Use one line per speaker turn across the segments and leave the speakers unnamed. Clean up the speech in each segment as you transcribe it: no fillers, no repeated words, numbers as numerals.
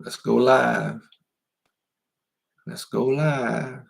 Let's go live. Let's go live.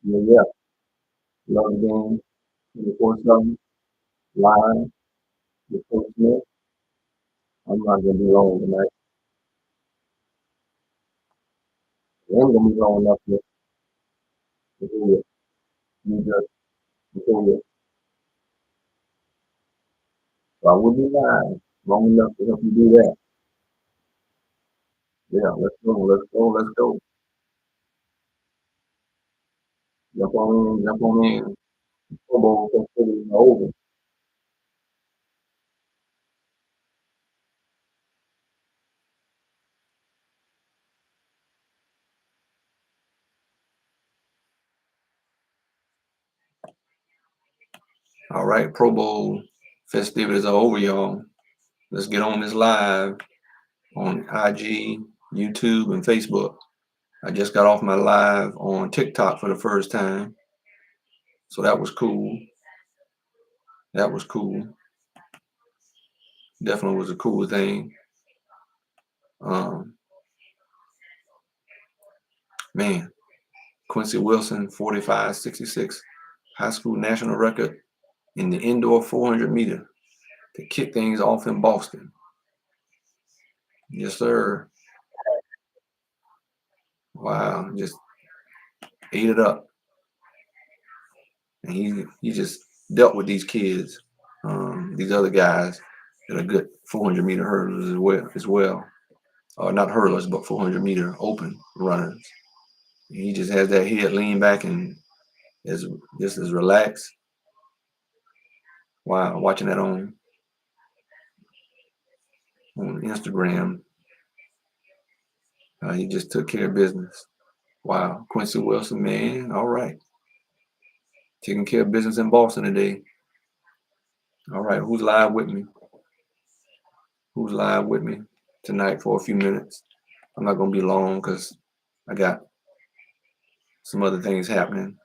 Yeah, yeah. Love game, 24/7, live, with Coach Smith. I'm not gonna be long tonight. I ain't gonna be long enough to do it. You just do it. So I will be live long enough to help you do that. Yeah, let's go, let's go, let's go. Jump on in. Football festivities are over. All right, Pro Bowl festivities are over, y'all. Let's get on this live on IG, YouTube, and Facebook. I just got off my live on TikTok for the first time, so that was cool. That was cool. Definitely was a cool thing. Um, man, Quincy Wilson, 45.66, high school national record in the indoor 400 meter to kick things off in Boston. Yes, sir. Wow, just ate it up. And he just dealt with these kids, these other guys that are good 400 meter hurdlers as well. Not hurlers, but 400 meter open runners. He just has that head lean back and is just as relaxed. Wow, watching that on Instagram, he just took care of business. Wow, Quincy Wilson, man, all right, taking care of business in Boston today. All right, who's live with me? Who's live with me tonight for a few minutes? I'm not gonna be long because I got some other things happening.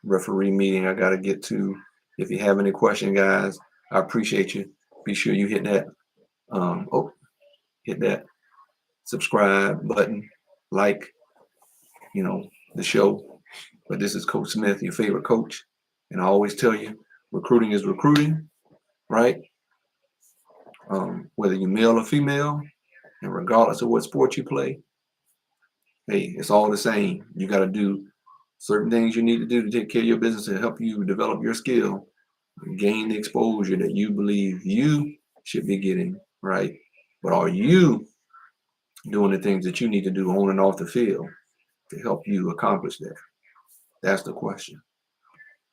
Referee meeting I got to get to. If you have any question, guys, I appreciate you. Be sure you hit that. Hit that subscribe button, like, the show. But this is Coach Smith, your favorite coach, and I always tell you, recruiting is recruiting, right? Whether you're male or female, and regardless of what sport you play, hey, it's all the same. You got to do certain things you need to do to take care of your business and help you develop your skill, gain the exposure that you believe you should be getting, right? But are you doing the things that you need to do on and off the field to help you accomplish that? That's the question,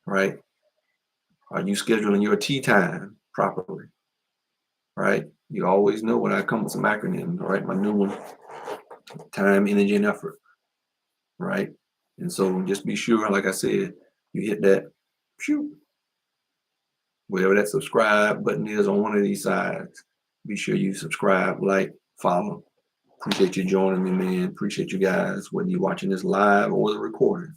right? Are you scheduling your tea time properly, right? You always know when I come with some acronyms, right? My new one, time, energy, and effort, right? And so just be sure, like I said, you hit that, shoot, whatever that subscribe button is on one of these sides. Be sure you subscribe, like, follow. Appreciate you joining me, man. Appreciate you guys, whether you're watching this live or the recording.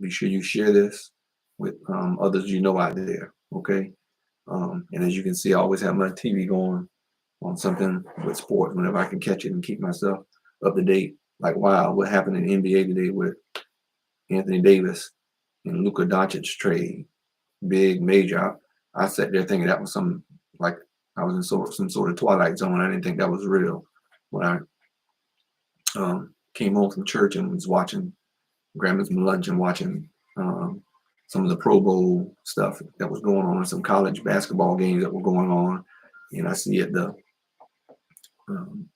Be sure you share this with others you know out there, okay? And as you can see, I always have my TV going on something with sports whenever I can catch it and keep myself up to date. Like, wow, what happened in the NBA today with Anthony Davis and Luka Doncic trade? Big, major. I sat there thinking that was some, like, I was in some sort of twilight zone. I didn't think that was real when I came home from church and was watching, grabbing some lunch and watching some of the Pro Bowl stuff that was going on, some college basketball games that were going on, and I see at the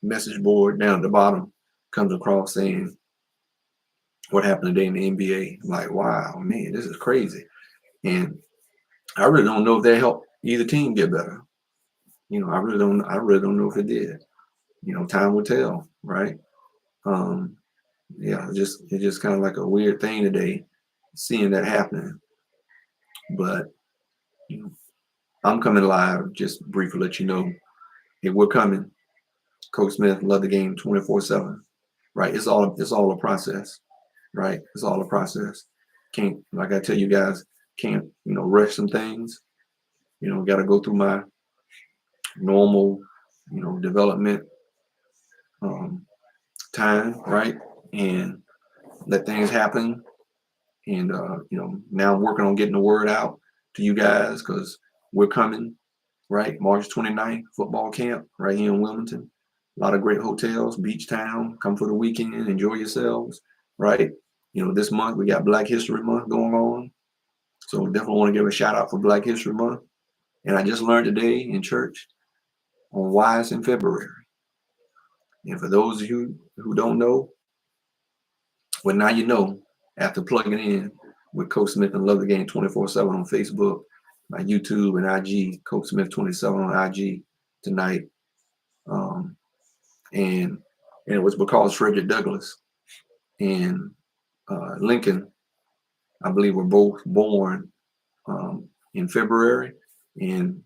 message board down at the bottom comes across saying what happened today in the NBA. I'm like, wow, man, this is crazy. And I really don't know if that helped either team get better. I really don't know if it did. Time will tell, right? Um, yeah, it's just kind of like a weird thing today, seeing that happening. But you know, I'm coming live. Just briefly let you know, hey, we're coming. Coach Smith, love the game 24/7. Right? It's all a process. Right? It's all a process. Can't, like I tell you guys, can't rush some things. Got to go through my normal development um, time, right? And let things happen. And now I'm working on getting the word out to you guys because we're coming, right? March 29th, football camp right here in Wilmington. A lot of great hotels, beach town. Come for the weekend, enjoy yourselves, right? This month we got Black History Month going on. So definitely want to give a shout out for Black History Month. And I just learned today in church on why it's in February. And for those of you who don't know, well, now you know after plugging in with Coach Smith and Love the Game 24/7 on Facebook, my YouTube and IG, Coach Smith 27 on IG tonight. Um, and it was because Frederick Douglass and Lincoln, I believe, were both born in February. And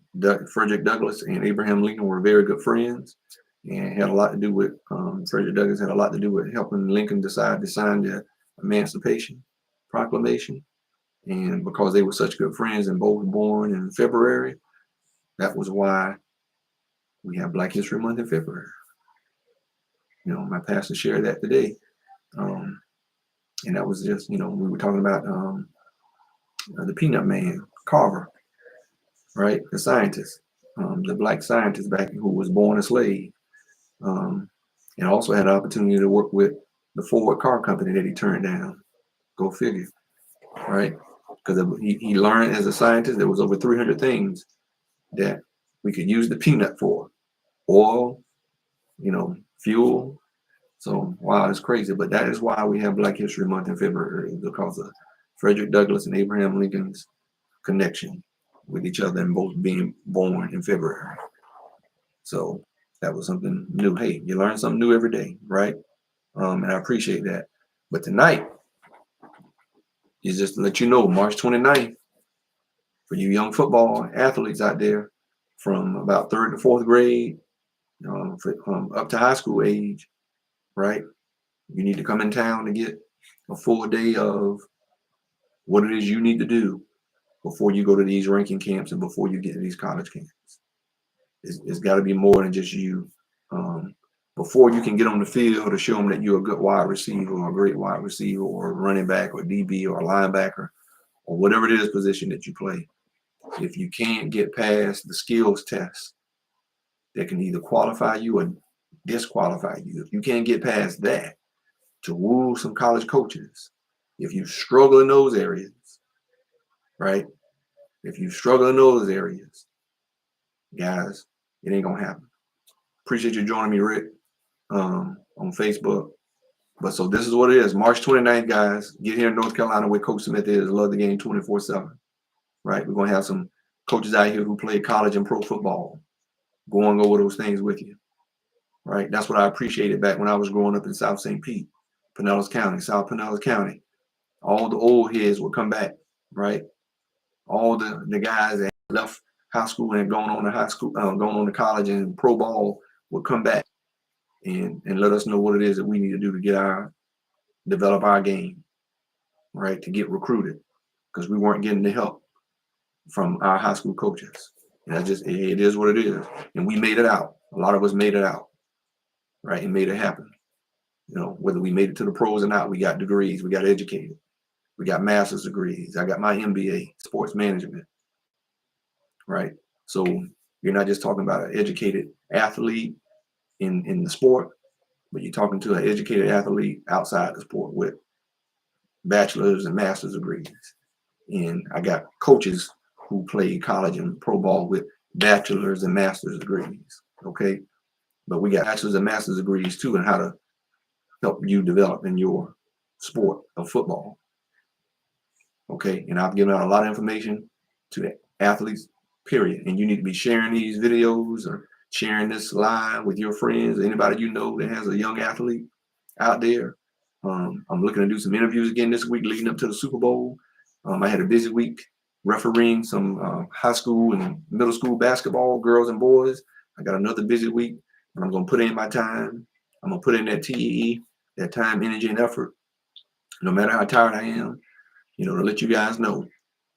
Frederick Douglass and Abraham Lincoln were very good friends, and had a lot to do with Frederick Douglass had a lot to do with helping Lincoln decide to sign the Emancipation Proclamation. And because they were such good friends and both born in February, that was why we have Black History Month in February. My pastor shared that today. And that was just, we were talking about the Peanut Man, Carver, right? The scientist, the black scientist back who was born a slave. And also had an opportunity to work with the Ford car company that he turned down. Go figure, right? Because he learned as a scientist there was over 300 things that we could use the peanut for. Oil, fuel. So, wow, it's crazy. But that is why we have Black History Month in February, because of Frederick Douglass and Abraham Lincoln's connection with each other and both being born in February. So that was something new. Hey, you learn something new every day, right? And I appreciate that. But tonight is just to let you know, March 29th, for you young football athletes out there from about third to fourth grade up to high school age, right? You need to come in town to get a full day of what it is you need to do before you go to these ranking camps and before you get to these college camps. It's got to be more than just you. Before you can get on the field to show them that you're a good wide receiver or a great wide receiver or a running back or DB or a linebacker or whatever it is position that you play, if you can't get past the skills test that can either qualify you or disqualify you, if you can't get past that to woo some college coaches, if you struggle in those areas, right? If you struggle in those areas, guys, it ain't gonna happen. Appreciate you joining me, Rick, on Facebook. But so this is what it is. March 29th, guys. Get here in North Carolina where Coach Smith is. Love the game 24/7. Right? We're gonna have some coaches out here who play college and pro football going over those things with you. Right? That's what I appreciated back when I was growing up in South St. Pete, Pinellas County, South Pinellas County. All the old heads would come back, right? All the guys that left high school and going on to high school, going on to college and pro ball would come back and let us know what it is that we need to do to develop our game, right? To get recruited, because we weren't getting the help from our high school coaches. And it is what it is. And we made it out. A lot of us made it out, right? And made it happen. Whether we made it to the pros or not, we got degrees, we got educated, we got master's degrees. I got my MBA, sports management, right? So you're not just talking about an educated athlete in the sport, but you're talking to an educated athlete outside the sport with bachelor's and master's degrees And I got coaches who play college and pro ball with bachelor's and master's degrees. Okay. But we got bachelor's and master's degrees too in how to help you develop in your sport of football. Okay. And I've given out a lot of information to the athletes, period. And you need to be sharing these videos or sharing this live with your friends, or anybody you know that has a young athlete out there. I'm looking to do some interviews again this week leading up to the Super Bowl. I had a busy week refereeing some high school and middle school basketball, girls and boys. I got another busy week, and I'm going to put in my time. I'm going to put in that TEE, that time, energy, and effort, no matter how tired I am, to let you guys know,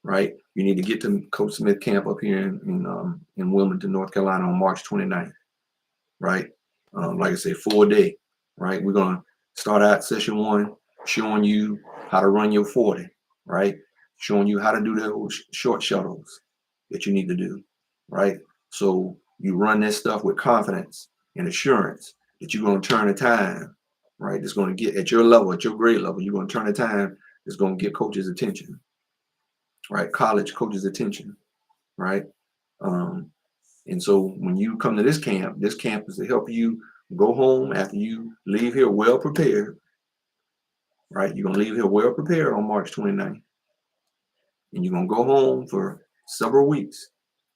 right? You need to get to Coach Smith camp up here in Wilmington, North Carolina on March 29th, right? Like I said, 4-day, right? We're going to start out session 1 showing you how to run your 40, right? Showing you how to do those short shuttles that you need to do, right? So you run that stuff with confidence and assurance that you're going to turn the time, right? It's going to get at your level, at your grade level, you're going to turn the time that's going to get coaches' attention, right? College coaches' attention, right? And so when you come to this camp is to help you go home after you leave here well prepared, right? You're going to leave here well prepared on March 29th. And you're going to go home for several weeks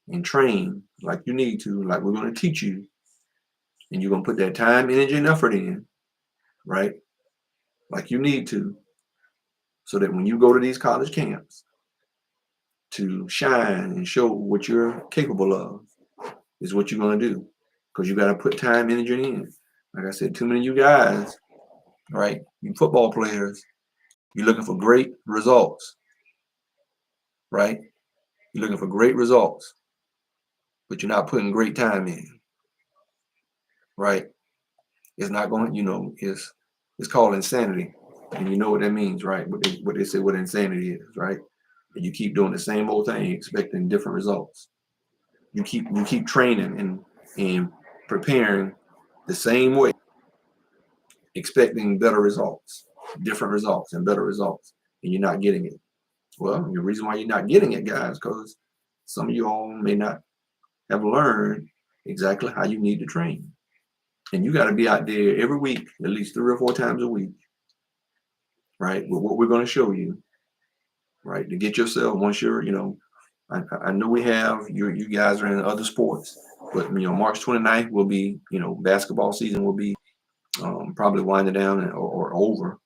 and train like you need to, like we're going to teach you. And you're going to put that time, energy, and effort in, right? Like you need to, so that when you go to these college camps to shine and show what you're capable of is what you're going to do. Because you got to put time, energy in. Like I said, too many of you guys, right? You football players, you're looking for great results, right? You're looking for great results, but you're not putting great time in, right? It's not going, it's called insanity. And you know what that means, right? What they say what insanity is, right? And you keep doing the same old thing, expecting different results. You keep training and preparing the same way, expecting better results, different results, and better results, and you're not getting it. Well, the reason why you're not getting it, guys, because some of you all may not have learned exactly how you need to train. And you got to be out there every week, at least 3 or 4 times a week, right? With what we're going to show you, right? To get yourself, once you're, I know we have, you guys are in other sports, but, March 29th will be, basketball season will be probably winding down or over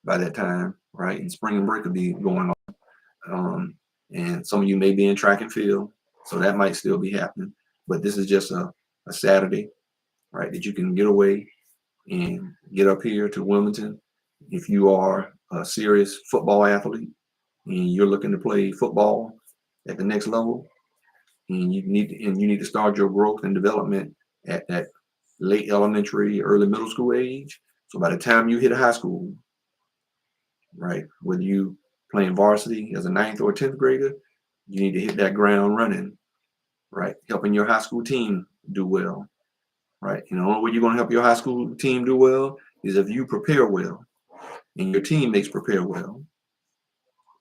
by that time, right? And spring break will be going on. And some of you may be in track and field, so that might still be happening. But this is just a Saturday, right, that you can get away and get up here to Wilmington. If you are a serious football athlete and you're looking to play football at the next level, and you need to start your growth and development at that late elementary, early middle school age. So by the time you hit high school, right, whether you playing varsity as a 9th or 10th grader, you need to hit that ground running, right, helping your high school team do well, right? And the only way you're going to help your high school team do well is if you prepare well and your teammates prepare well,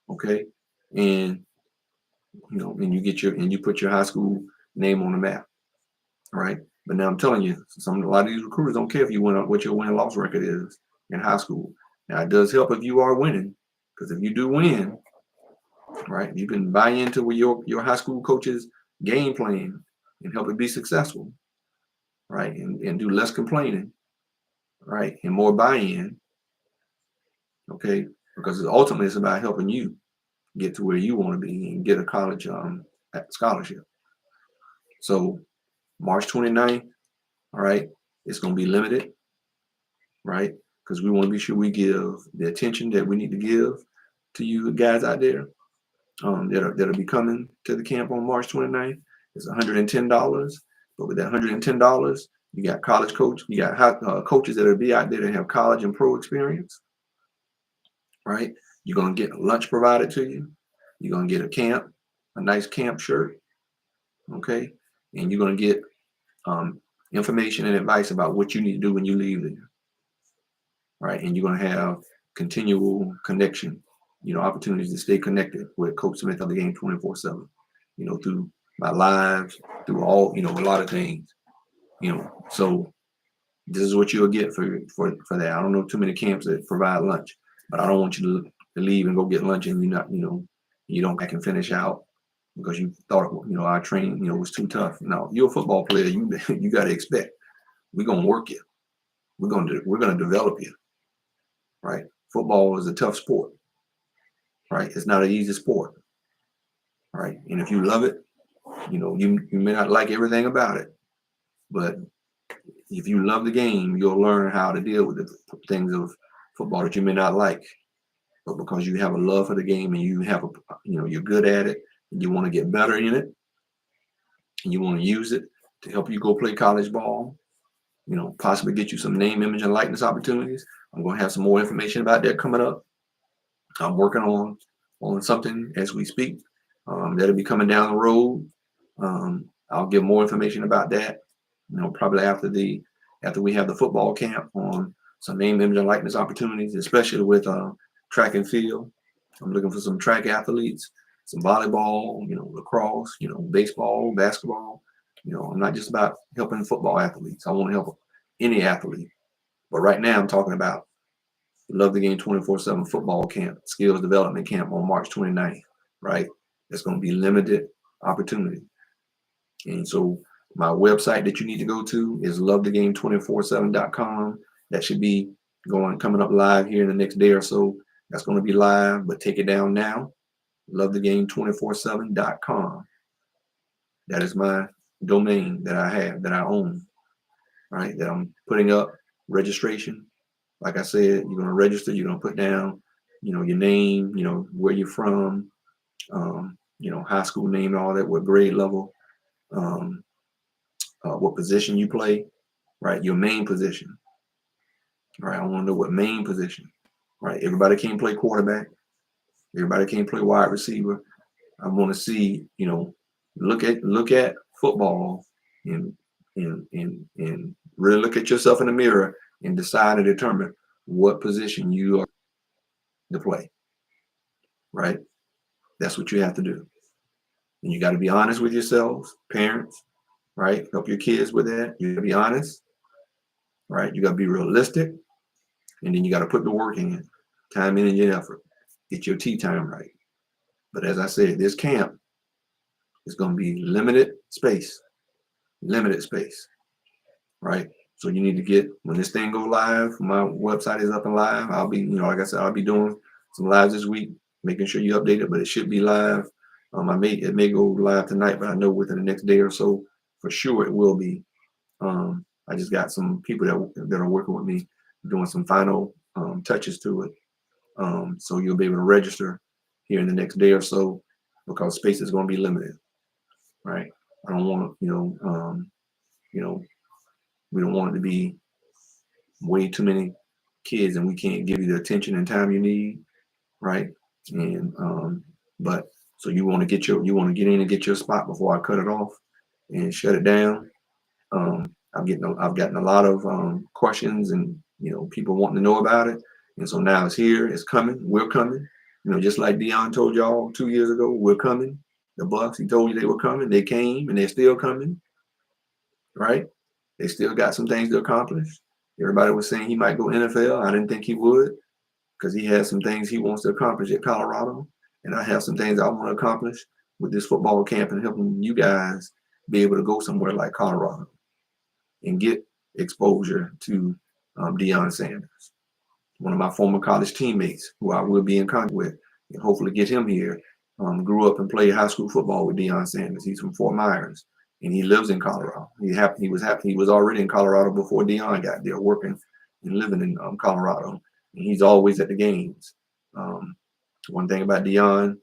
okay? And and you put your high school name on the map, right? But now I'm telling you, a lot of these recruiters don't care if you win what your win-loss record is in high school. Now it does help if you are winning, because if you do win, right, you can buy into with your high school coach's game plan and help it be successful, right? And do less complaining, right? And more buy-in, okay? Because ultimately it's about helping you get to where you want to be and get a college scholarship. So March 29th, all right, it's going to be limited, right? Because we want to be sure we give the attention that we need to give to you guys out there that'll be coming to the camp on March 29th. It's $110. But with that $110, you got you got coaches that'll be out there that have college and pro experience, right? You're going to get lunch provided to you. You're going to get a nice camp shirt, okay? And you're going to get information and advice about what you need to do when you leave there, right? And you're going to have continual connection opportunities to stay connected with Coach Smith of the Game 24/7, through my lives, through all, a lot of things, so this is what you'll get for that. I don't know too many camps that provide lunch, but I don't want you to leave and go get lunch and you're not, you don't back and finish out because you thought, our training, was too tough. No, you're a football player. You you got to expect we're gonna work you. We're gonna develop you, right? Football is a tough sport, right? It's not an easy sport, right? And if you love it, you may not like everything about it, but if you love the game, you'll learn how to deal with the things of football that you may not like. But because you have a love for the game and you have you're good at it, and you want to get better in it, and you want to use it to help you go play college ball, possibly get you some name, image, and likeness opportunities. I'm going to have some more information about that coming up. I'm working on something as we speak. That'll be coming down the road. I'll give more information about that. Probably after we have the football camp on some name, image, and likeness opportunities, especially with track and field. I'm looking for some track athletes, some volleyball, lacrosse, baseball, basketball. I'm not just about helping football athletes. I want to help any athlete. But right now, I'm talking about Love the Game 24/7 football camp, skills development camp on March 29th, right? It's going to be limited opportunity. And so my website that you need to go to is lovethegame247.com. That should be coming up live here in the next day or so. That's going to be live, but take it down now. Lovethegame247.com. That is my domain that I have, that I own, right? That I'm putting up registration. Like I said, you're going to register. You're going to put down, your name, where you're from, high school name, all that, what grade level, what position you play, right? Your main position, right? I want to know what main position, right? Everybody can't play quarterback. Everybody can't play wide receiver. I want to see, look at football and really look at yourself in the mirror and decide and determine what position you are to play, right? That's what you have to do. And you got to be honest with yourselves, parents, right? Help your kids with that. You got to be honest, right? You got to be realistic. And then you got to put the work in, time, energy, and effort. Get your tea time right. But as I said, this camp is going to be limited space, right? So you need to get, when this thing go live, my website is up and live. I'll be, like I said, I'll be doing some lives this week, making sure you update it, but it should be live. It may go live tonight, but I know within the next day or so, for sure it will be. I just got some people that are working with me, doing some final touches to it. So you'll be able to register here in the next day or so, because space is going to be limited, right? I don't want to, we don't want it to be way too many kids and we can't give you the attention and time you need, right? And but so you want to get in and get your spot before I cut it off and shut it down. I've gotten a lot of questions and people wanting to know about it, and so now it's here, it's coming, we're coming. Just like Dion told y'all 2 years ago, we're coming. The Bucks, he told you they were coming, they came, and they're still coming, right? They still got some things to accomplish. Everybody was saying he might go NFL. I didn't think he would, because he has some things he wants to accomplish at Colorado, and I have some things I want to accomplish with this football camp and helping you guys be able to go somewhere like Colorado and get exposure to Deion Sanders, one of my former college teammates who I will be in contact with, and hopefully get him here. Grew up and played high school football with Deion Sanders. He's from Fort Myers, and he lives in Colorado. He was already in Colorado before Deion got there, working and living in Colorado. And he's always at the games. One thing about Deion,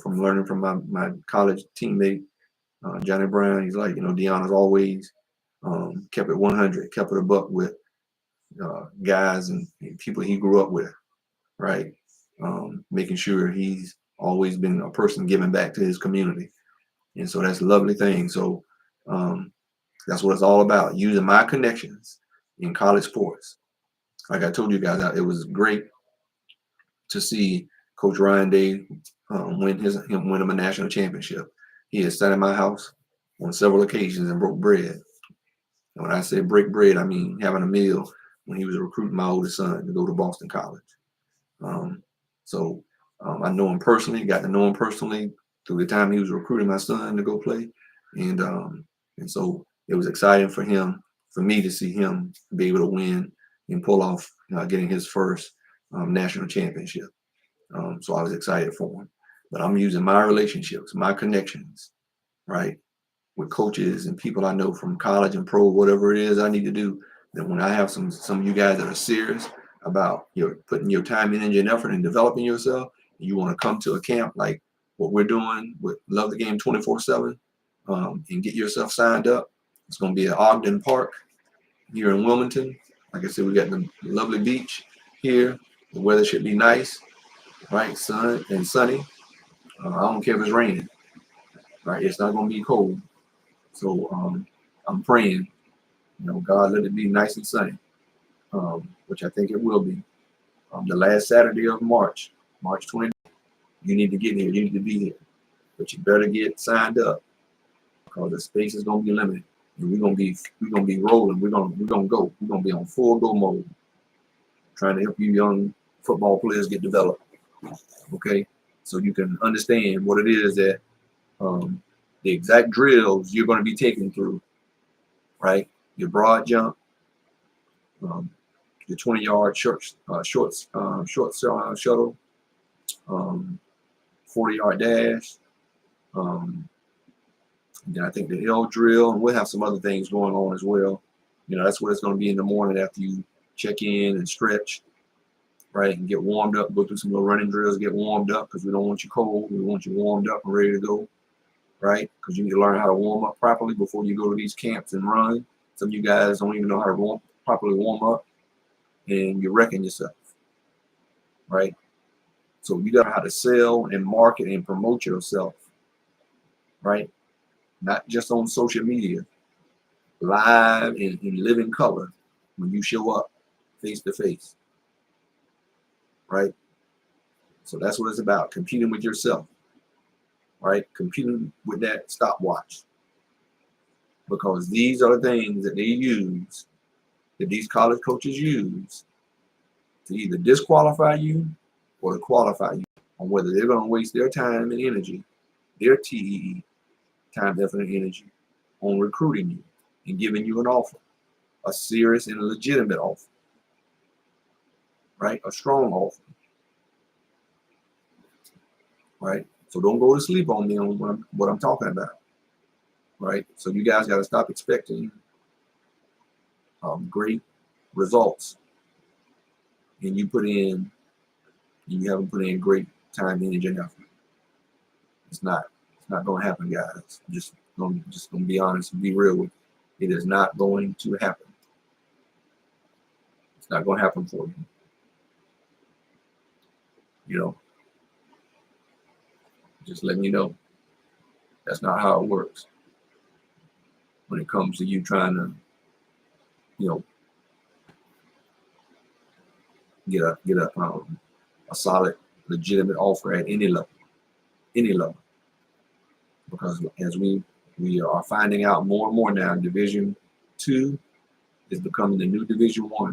from learning from my college teammate, Johnny Brown, he's like, Deion has always kept it 100, kept it a buck with guys and people he grew up with, right? Making sure he's always been a person giving back to his community. And so that's a lovely thing. So that's what it's all about, using my connections in college sports. Like I told you guys, it was great to see Coach Ryan Day win him a national championship. He has sat in my house on several occasions and broke bread. And when I say break bread, I mean having a meal when he was recruiting my oldest son to go to Boston College. Um, so I know him personally, got to know him personally through the time he was recruiting my son to go play. And so it was exciting for me to see him be able to win and pull off getting his first national championship. So I was excited for him. But I'm using my relationships, my connections, right, with coaches and people I know from college and pro, whatever it is I need to do. That when I have some of you guys that are serious about putting your time, energy, and effort in developing yourself, and you want to come to a camp like what we're doing with Love the Game 24/7, and get yourself signed up. It's going to be at Ogden Park here in Wilmington. Like I said, we got the lovely beach here. The weather should be nice, right? Sun and sunny. I don't care if it's raining, right? It's not going to be cold. So I'm praying, God, let it be nice and sunny, which I think it will be. The last Saturday of March 20th, you need to get here. You need to be here. But you better get signed up because the space is going to be limited. And we're gonna be rolling. We're gonna go. We're gonna be on full go mode, trying to help you young football players get developed. Okay, so you can understand what it is that the exact drills you're going to be taken through. Right, your broad jump, your 20-yard short shuttle, 40-yard dash. Then I think the hill drill, and we'll have some other things going on as well. That's what it's going to be in the morning after you check in and stretch, right, and get warmed up, go through some little running drills, get warmed up because we don't want you cold. We want you warmed up and ready to go, right? Because you need to learn how to warm up properly before you go to these camps and run. Some of you guys don't even know how to properly warm up, and you're wrecking yourself, right? So you got to know how to sell and market and promote yourself, right? Not just on social media, live and in living color when you show up face to face, right? So that's what it's about, competing with yourself, right? Competing with that stopwatch. Because these are the things that they use, that these college coaches use to either disqualify you or to qualify you on whether they're going to waste their time and energy, their TEE, time, effort, and energy, on recruiting you and giving you an offer, a serious and a legitimate offer, right? A strong offer, right? So don't go to sleep on me on what I'm talking about, right? So you guys got to stop expecting great results, and you haven't put in great time, energy, and effort. It's not going to happen, guys. Just gonna be honest and be real with you. It is not going to happen. It's not going to happen for you. Just letting you know that's not how it works when it comes to you trying to, get a solid, legitimate offer at any level. Because as we are finding out more and more now, Division II is becoming the new Division I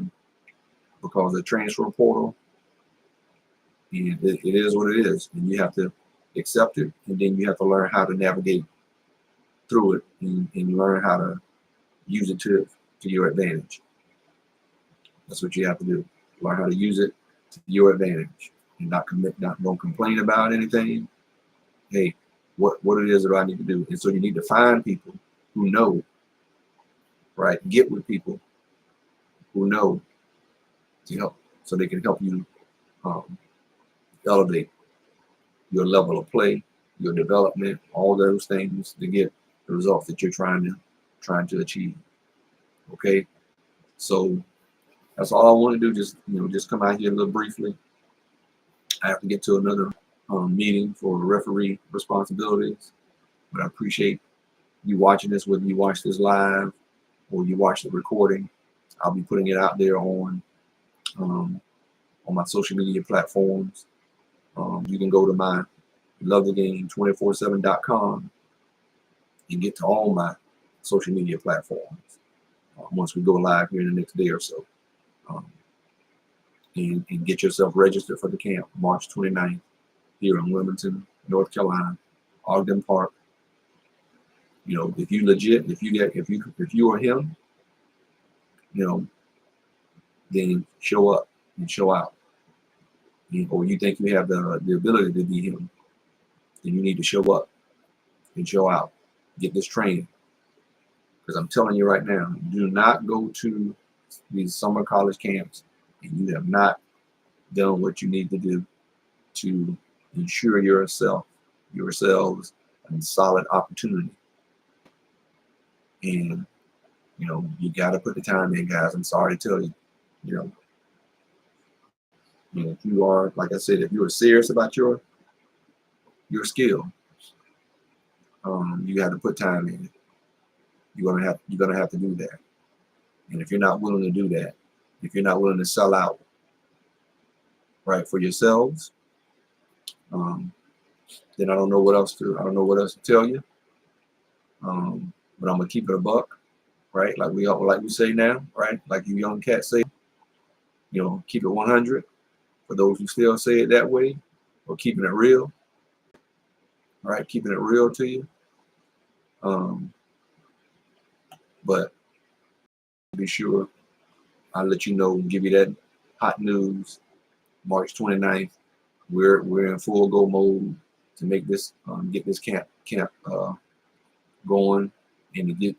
because of the transfer portal. And it is what it is, and you have to accept it, and then you have to learn how to navigate through it and learn how to use it to your advantage. That's what you have to do. Learn how to use it to your advantage and not don't complain about anything. Hey, what it is that I need to do. And so you need to find people who know, right? Get with people who know to help, so they can help you elevate your level of play, your development, all those things to get the results that you're trying to achieve. Okay, so that's all I want to do. Just come out here a little briefly. I have to get to another meeting for referee responsibilities, but I appreciate you watching this, whether you watch this live or you watch the recording. I'll be putting it out there on my social media platforms. You can go to my lovethegame247.com and get to all my social media platforms once we go live here in the next day or so. Um, and get yourself registered for the camp March 29th here in Wilmington, North Carolina, Ogden Park. You know, if you legit, if you are him, you know, then show up and show out. Or you think you have the ability to be him, then you need to show up and show out. Get this training. Because I'm telling you right now, do not go to these summer college camps and you have not done what you need to do to ensure yourselves a solid opportunity. And you know, you got to put the time in, guys. I'm sorry to tell you, you know, if you are, like I said, if you are serious about your skill, you got to put time in. You're gonna have to do that. And if you're not willing to do that, if you're not willing to sell out, right, for yourselves, then I don't know what else to tell you. But I'm gonna keep it a buck, right? Like we say now, right? Like you young cats say, you know, keep it 100. For those who still say it that way, or keeping it real, right? Keeping it real to you. But be sure I'll let you know and give you that hot news. March 29th, we're in full go mode to make this get this camp going and to get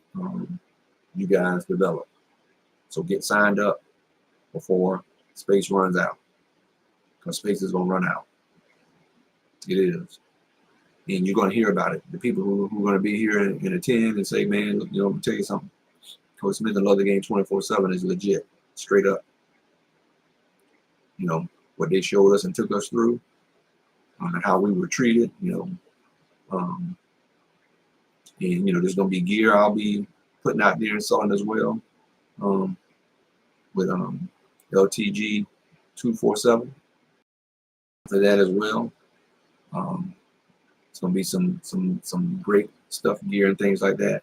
you guys developed. So get signed up before space runs out, because space is gonna run out. It is, and you're gonna hear about it. The people who are gonna be here and attend and say, man, look, you know, I'm gonna tell you something. Coach Smith and Love the Game 24/7 is legit, straight up. You know what they showed us and took us through, and how we were treated. You know, and you know, there's gonna be gear I'll be putting out there and selling as well, with LTG 247 for that as well. It's gonna be some great stuff, gear and things like that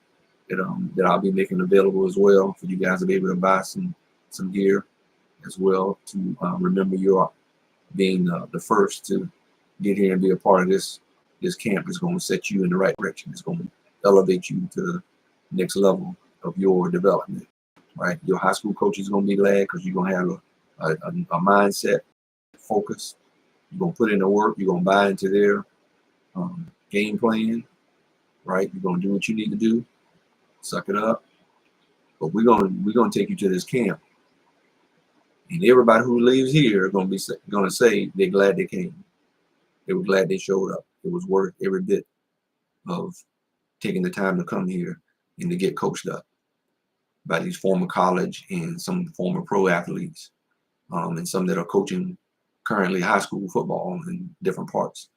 that I'll be making available as well for you guys to be able to buy some gear as well to remember your being the first to get here and be a part of this camp. Is going to set you in the right direction. It's going to elevate you to the next level of your development. Right, your high school coach is going to be glad because you're going to have a mindset, focus. You're going to put in the work. You're going to buy into their game plan. Right, you're going to do what you need to do. Suck it up. But we're going to take you to this camp. And everybody who leaves here are going to say they're glad they came. They were glad they showed up. It was worth every bit of taking the time to come here and to get coached up by these former college and some former pro athletes, and some that are coaching currently high school football in different parts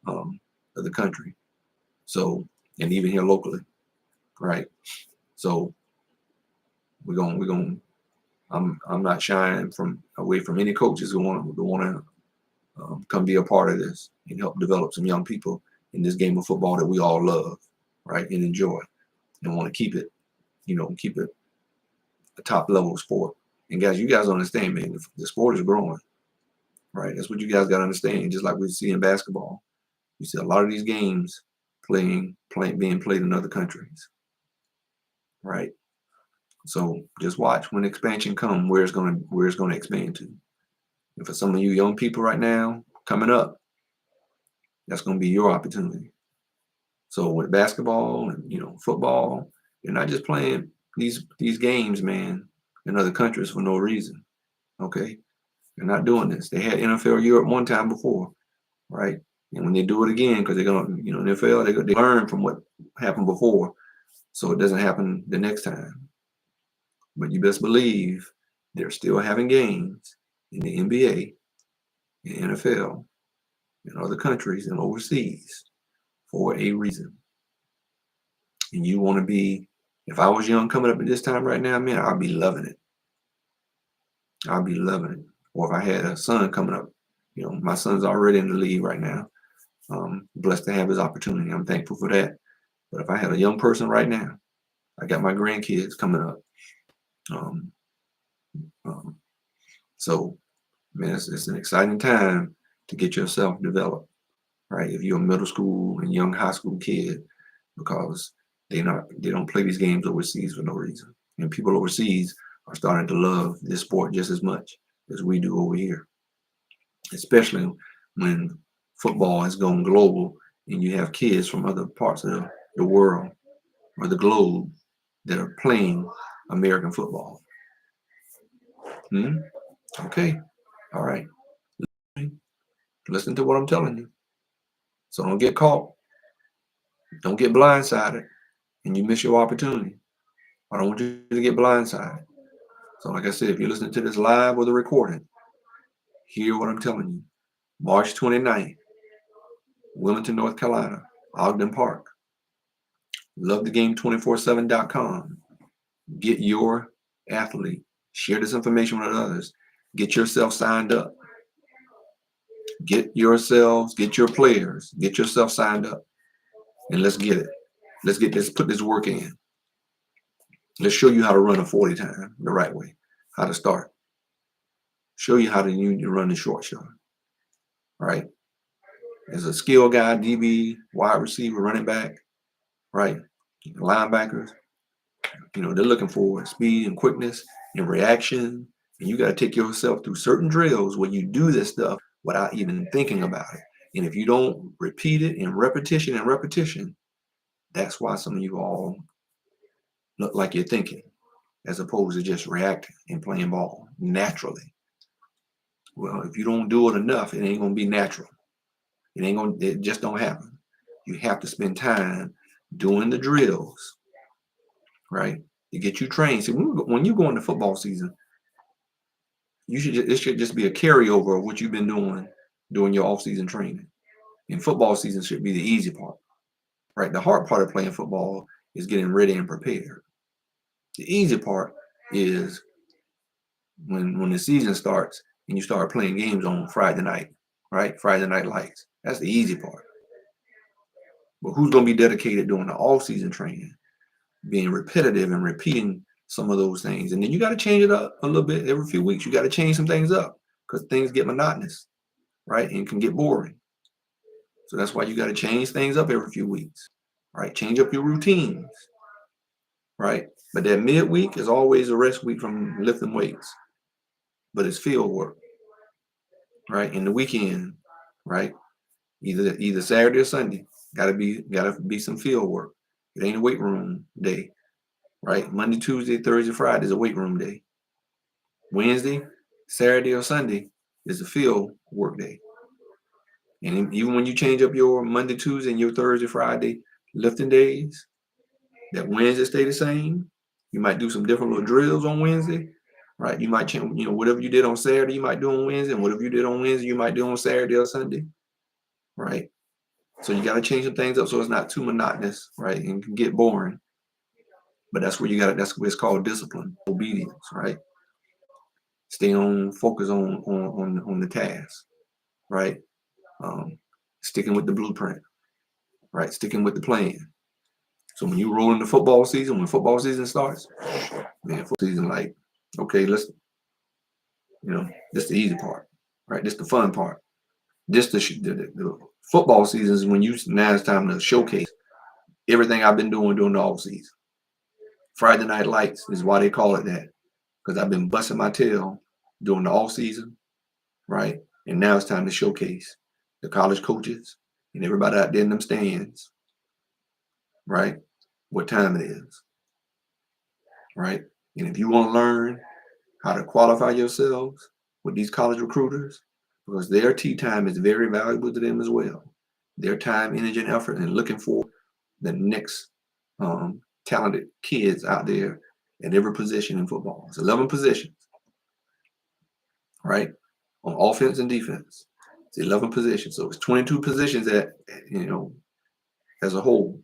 of the country. So, and even here locally, right? So I'm not shying away from any coaches who want to come be a part of this and help develop some young people in this game of football that we all love, right, and enjoy, and want to keep it a top level sport. And guys, you guys understand, man, the sport is growing, right? That's what you guys got to understand. Just like we see in basketball, you see a lot of these games being played in other countries, right? So just watch when expansion comes, where it's gonna expand to. And for some of you young people right now coming up, that's gonna be your opportunity. So with basketball and football, you're not just playing these games, man, in other countries for no reason. Okay, they're not doing this. They had NFL Europe one time before, right? And when they do it again, because they're gonna, NFL, they learn from what happened before, so it doesn't happen the next time. But you best believe they're still having games in the NBA, in NFL, in other countries and overseas for a reason. And you want to be, if I was young coming up at this time right now, man, I'd be loving it. I'd be loving it. Or if I had a son coming up My son's already in the league right now. Blessed to have his opportunity. I'm thankful for that. But if I had a young person right now, I got my grandkids coming up. Um, um, so, man, it's an exciting time to get yourself developed, right? If you're a middle school and young high school kid, because they don't play these games overseas for no reason. And people overseas are starting to love this sport just as much as we do over here, especially when football has gone global and you have kids from other parts of the world or the globe that are playing American football. Hmm? Okay. All right. Listen to what I'm telling you. So don't get caught. Don't get blindsided and you miss your opportunity. I don't want you to get blindsided. So like I said, if you're listening to this live or the recording, hear what I'm telling you. March 29th, Wilmington, North Carolina, Ogden Park. LoveTheGame247.com. Get your athlete. Share this information with others. Get yourself signed up. Get your players, get yourself signed up. And let's get it. Put this work in. Let's show you how to run a 40 time the right way, how to start. Show you how to run the short shot, right? As a skill guy, DB, wide receiver, running back, right? Linebackers, they're looking for speed and quickness and reaction. And you got to take yourself through certain drills where you do this stuff without even thinking about it. And if you don't repeat it in repetition, that's why some of you all look like you're thinking as opposed to just reacting and playing ball naturally. Well, if you don't do it enough, it ain't going to be natural. It just don't happen. You have to spend time doing the drills, right? To get you trained. See, when you go into football season, it should just be a carryover of what you've been doing during your off-season training. And football season should be the easy part, right? The hard part of playing football is getting ready and prepared. The easy part is when the season starts and you start playing games on Friday night, right? Friday night lights. That's the easy part. But who's going to be dedicated during the off-season training, being repetitive and repeating some of those things? And then you got to change it up a little bit every few weeks. You got to change some things up because things get monotonous, right? And can get boring. So that's why you got to change things up every few weeks, right? Change up your routines, right? But that midweek is always a rest week from lifting weights, but it's field work, right? In the weekend, right? Either Saturday or Sunday, gotta be some field work. It ain't a weight room day, right? Monday, Tuesday, Thursday, Friday is a weight room day. Wednesday, Saturday, or Sunday is a field work day. And even when you change up your Monday, Tuesday, and your Thursday, Friday lifting days, that Wednesday stay the same. You might do some different little drills on Wednesday, right? You might change, whatever you did on Saturday, you might do on Wednesday, and whatever you did on Wednesday, you might do on Saturday or Sunday, right? So you got to change some things up so it's not too monotonous, right? And can get boring. But that's what it's called discipline, obedience, right? Stay on, focus on the task, right? Sticking with the blueprint, right? Sticking with the plan. So when you roll into football season, when football season starts, man, football season, like, okay, this the easy part, right? This the fun part. The football season is when now it's time to showcase everything I've been doing during the off season. Friday Night Lights is why they call it that, because I've been busting my tail during the off season, right? And now it's time to showcase the college coaches and everybody out there in them stands, right? What time it is, right? And if you want to learn how to qualify yourselves with these college recruiters, because their tea time is very valuable to them as well. Their time, energy, and effort, and looking for the next talented kids out there at every position in football. It's 11 positions, right? On offense and defense. It's 11 positions. So it's 22 positions as a whole,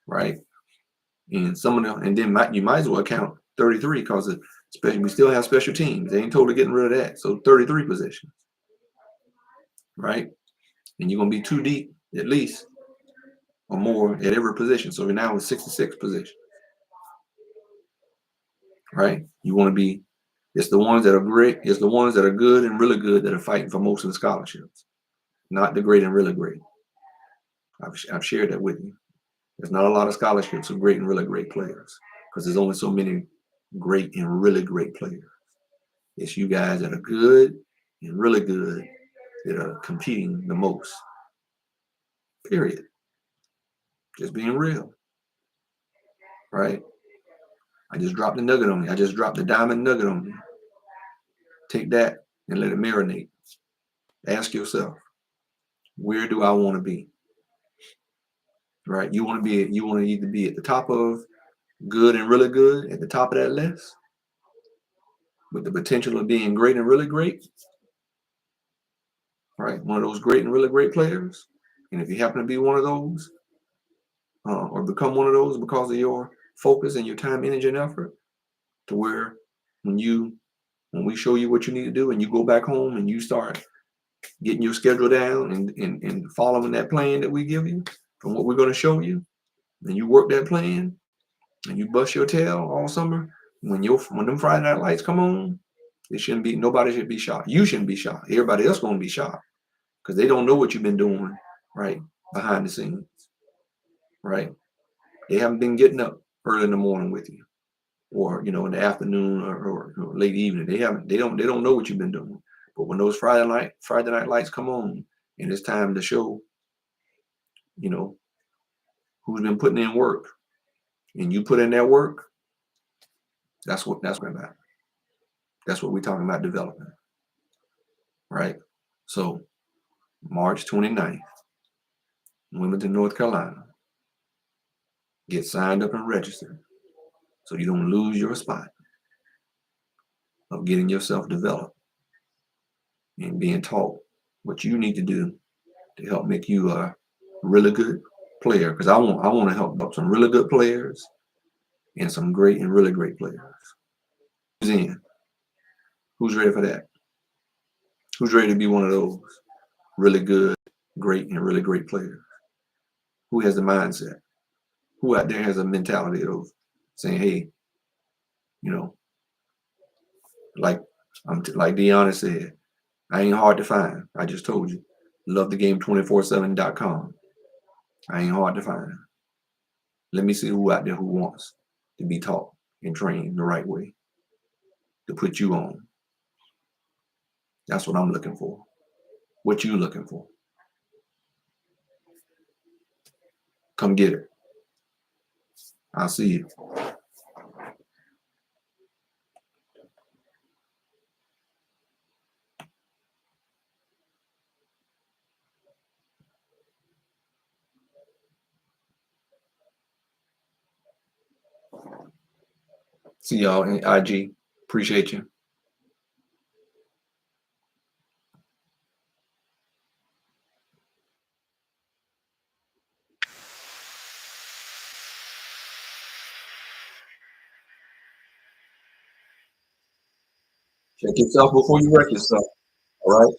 right? And some of them, and then you might as well count 33 because especially we still have special teams. They ain't totally getting rid of that. So 33 positions. right? And you're gonna be 2 deep at least or more at every position. So you're now with 66 positions, right? You want to be. It's the ones that are great. It's the ones that are good and really good that are fighting for most of the scholarships, not the great and really great. I've shared that with you. There's not a lot of scholarships of great and really great players because there's only so many great and really great players. It's you guys that are good and really good that are competing the most. Period. Just being real, right? I just dropped the nugget on you. I just dropped the diamond nugget on you. Take that and let it marinate. Ask yourself, where do I want to be? Right? You want to either be at the top of good and really good, at the top of that list, with the potential of being great and really great, right? One of those great and really great players. And if you happen to be one of those, or become one of those because of your focus and your time, energy, and effort, to where when we show you what you need to do and you go back home and you start getting your schedule down and following that plan that we give you from what we're going to show you, and you work that plan and you bust your tail all summer, when them Friday night lights come on, nobody should be shocked. You shouldn't be shocked. Everybody else going to be shocked because they don't know what you've been doing right behind the scenes, right? They haven't been getting up early in the morning with you, or in the afternoon or late evening. They don't know what you've been doing. But when those Friday night lights come on and it's time to show, who's been putting in work, and you put in that work, that's what about. That's what we're talking about development, right? So March 29th, Wilmington, North Carolina. Get signed up and registered so you don't lose your spot of getting yourself developed and being taught what you need to do to help make you a really good player. Because I want to help up some really good players and some great and really great players. Who's in? Who's ready for that? Who's ready to be one of those really good, great, and really great players? Who has the mindset? Who out there has a mentality of saying, "Hey, like like Deanna said, I ain't hard to find. I just told you, lovethegame247.com. I ain't hard to find. Let me see who out there who wants to be taught and trained the right way to put you on. That's what I'm looking for. What you looking for? Come get it. I'll see you." See y'all in IG. Appreciate you. Check yourself before you wreck yourself. All right.